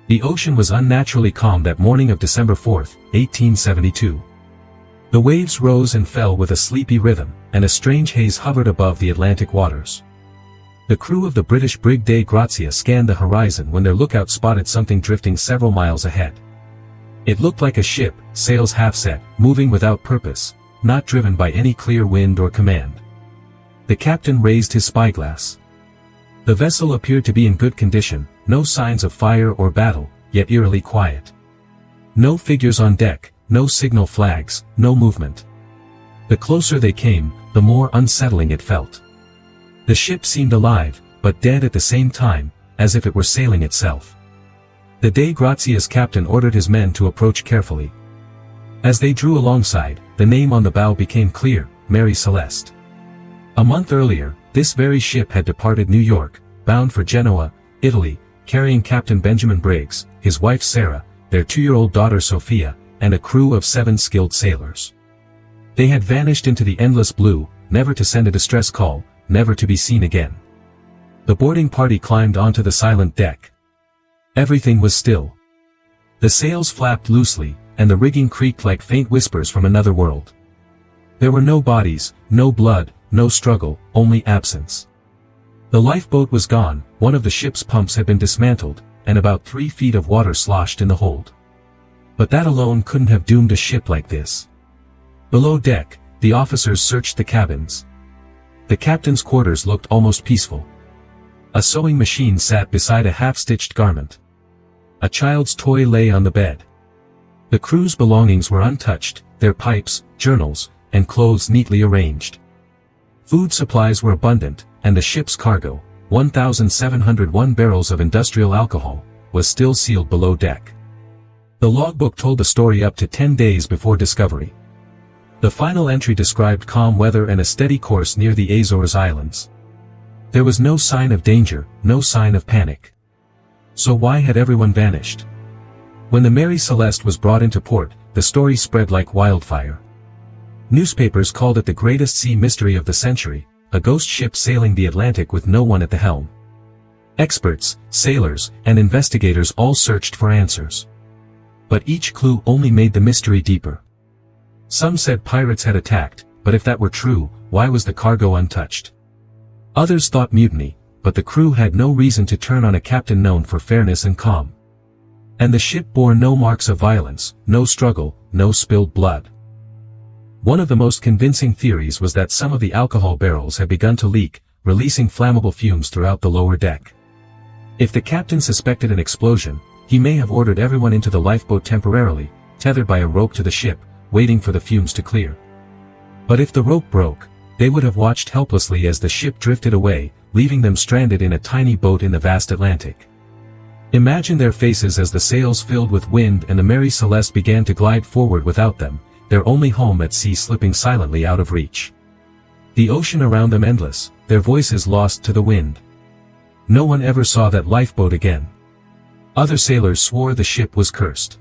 The ocean was unnaturally calm that morning of December 4, 1872. The waves rose and fell with a sleepy rhythm, and a strange haze hovered above the Atlantic waters. The crew of the British brig Dei Grazia scanned the horizon when their lookout spotted something drifting several miles ahead. It looked like a ship, sails half set, moving without purpose, not driven by any clear wind or command. The captain raised his spyglass. The vessel appeared to be in good condition, no signs of fire or battle, yet eerily quiet. No figures on deck, no signal flags, no movement. The closer they came, the more unsettling it felt. The ship seemed alive, but dead at the same time, as if it were sailing itself. The Dei Grazia's captain ordered his men to approach carefully. As they drew alongside, the name on the bow became clear, Mary Celeste. A month earlier, this very ship had departed New York, bound for Genoa, Italy, carrying Captain Benjamin Briggs, his wife Sarah, their 2-year-old daughter Sophia, and a crew of 7 skilled sailors. They had vanished into the endless blue, never to send a distress call, never to be seen again. The boarding party climbed onto the silent deck. Everything was still. The sails flapped loosely, and the rigging creaked like faint whispers from another world. There were no bodies, no blood, no struggle, only absence. The lifeboat was gone, one of the ship's pumps had been dismantled, and about 3 feet of water sloshed in the hold. But that alone couldn't have doomed a ship like this. Below deck, the officers searched the cabins. The captain's quarters looked almost peaceful. A sewing machine sat beside a half-stitched garment. A child's toy lay on the bed. The crew's belongings were untouched, their pipes, journals, and clothes neatly arranged. Food supplies were abundant, and the ship's cargo, 1,701 barrels of industrial alcohol, was still sealed below deck. The logbook told the story up to 10 days before discovery. The final entry described calm weather and a steady course near the Azores Islands. There was no sign of danger, no sign of panic. So why had everyone vanished? When the Mary Celeste was brought into port, the story spread like wildfire. Newspapers called it the greatest sea mystery of the century, a ghost ship sailing the Atlantic with no one at the helm. Experts, sailors, and investigators all searched for answers. But each clue only made the mystery deeper. Some said pirates had attacked, but if that were true, why was the cargo untouched? Others thought mutiny, but the crew had no reason to turn on a captain known for fairness and calm. And the ship bore no marks of violence, no struggle, no spilled blood. One of the most convincing theories was that some of the alcohol barrels had begun to leak, releasing flammable fumes throughout the lower deck. If the captain suspected an explosion, he may have ordered everyone into the lifeboat temporarily, tethered by a rope to the ship, waiting for the fumes to clear. But if the rope broke, they would have watched helplessly as the ship drifted away, leaving them stranded in a tiny boat in the vast Atlantic. Imagine their faces as the sails filled with wind and the Mary Celeste began to glide forward without them, their only home at sea slipping silently out of reach. The ocean around them endless, their voices lost to the wind. No one ever saw that lifeboat again. Other sailors swore the ship was cursed.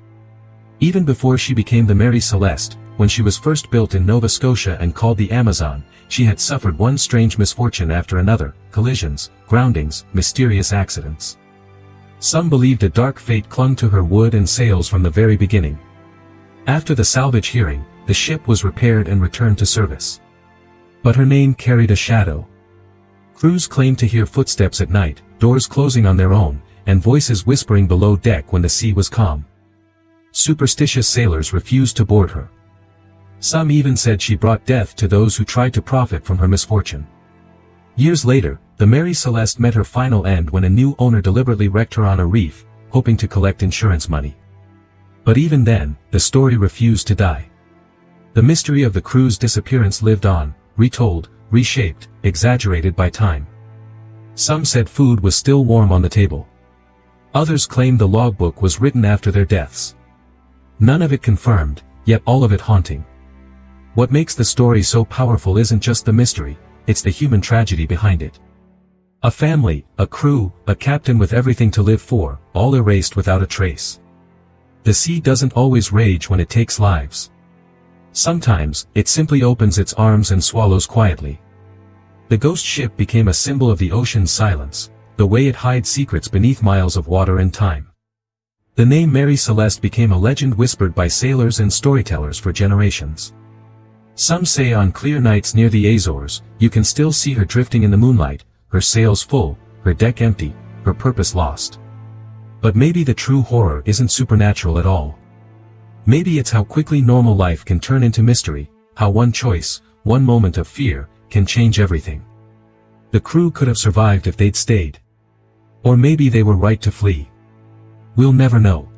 Even before she became the Mary Celeste, when she was first built in Nova Scotia and called the Amazon, she had suffered one strange misfortune after another, collisions, groundings, mysterious accidents. Some believed a dark fate clung to her wood and sails from the very beginning. After the salvage hearing, the ship was repaired and returned to service. But her name carried a shadow. Crews claimed to hear footsteps at night, doors closing on their own, and voices whispering below deck when the sea was calm. Superstitious sailors refused to board her. Some even said she brought death to those who tried to profit from her misfortune. Years later, the Mary Celeste met her final end when a new owner deliberately wrecked her on a reef, hoping to collect insurance money. But even then, the story refused to die. The mystery of the crew's disappearance lived on, retold, reshaped, exaggerated by time. Some said food was still warm on the table. Others claimed the logbook was written after their deaths. None of it confirmed, yet all of it haunting. What makes the story so powerful isn't just the mystery, it's the human tragedy behind it. A family, a crew, a captain with everything to live for, all erased without a trace. The sea doesn't always rage when it takes lives. Sometimes, it simply opens its arms and swallows quietly. The ghost ship became a symbol of the ocean's silence, the way it hides secrets beneath miles of water and time. The name Mary Celeste became a legend whispered by sailors and storytellers for generations. Some say on clear nights near the Azores, you can still see her drifting in the moonlight, her sails full, her deck empty, her purpose lost. But maybe the true horror isn't supernatural at all. Maybe it's how quickly normal life can turn into mystery, how one choice, one moment of fear, can change everything. The crew could have survived if they'd stayed. Or maybe they were right to flee. We'll never know.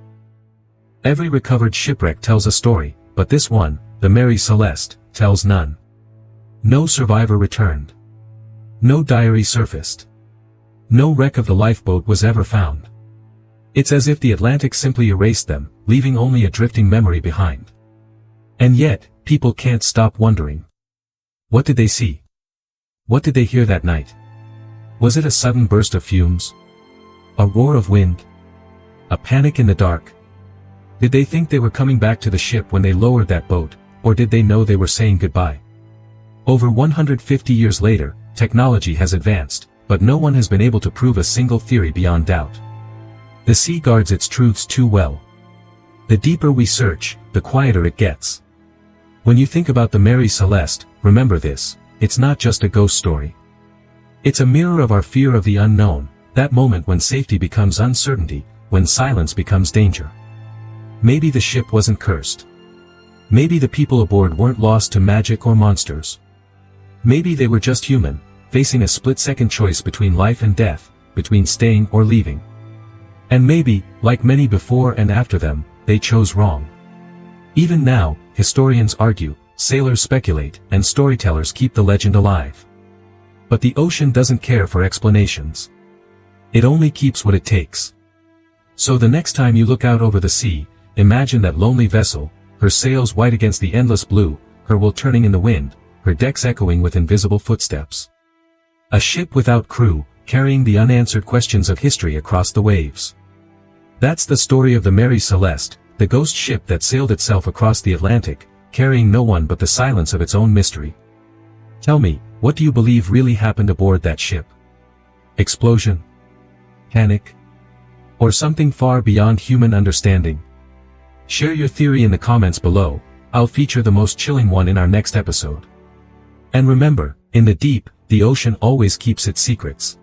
Every recovered shipwreck tells a story, but this one, the Mary Celeste, tells none. No survivor returned. No diary surfaced. No wreck of the lifeboat was ever found. It's as if the Atlantic simply erased them, leaving only a drifting memory behind. And yet, people can't stop wondering. What did they see? What did they hear that night? Was it a sudden burst of fumes? A roar of wind? A panic in the dark? Did they think they were coming back to the ship when they lowered that boat, or did they know they were saying goodbye? Over 150 years later, technology has advanced, but no one has been able to prove a single theory beyond doubt. The sea guards its truths too well. The deeper we search, the quieter it gets. When you think about the Mary Celeste, remember this, it's not just a ghost story. It's a mirror of our fear of the unknown, that moment when safety becomes uncertainty, when silence becomes danger. Maybe the ship wasn't cursed. Maybe the people aboard weren't lost to magic or monsters. Maybe they were just human, facing a split-second choice between life and death, between staying or leaving. And maybe, like many before and after them, they chose wrong. Even now, historians argue, sailors speculate, and storytellers keep the legend alive. But the ocean doesn't care for explanations. It only keeps what it takes. So the next time you look out over the sea, imagine that lonely vessel, her sails white against the endless blue, her will turning in the wind, her decks echoing with invisible footsteps. A ship without crew, carrying the unanswered questions of history across the waves. That's the story of the Mary Celeste, the ghost ship that sailed itself across the Atlantic, carrying no one but the silence of its own mystery. Tell me, what do you believe really happened aboard that ship? Explosion? Panic? Or something far beyond human understanding? Share your theory in the comments below. I'll feature the most chilling one in our next episode. And remember, in the deep, the ocean always keeps its secrets.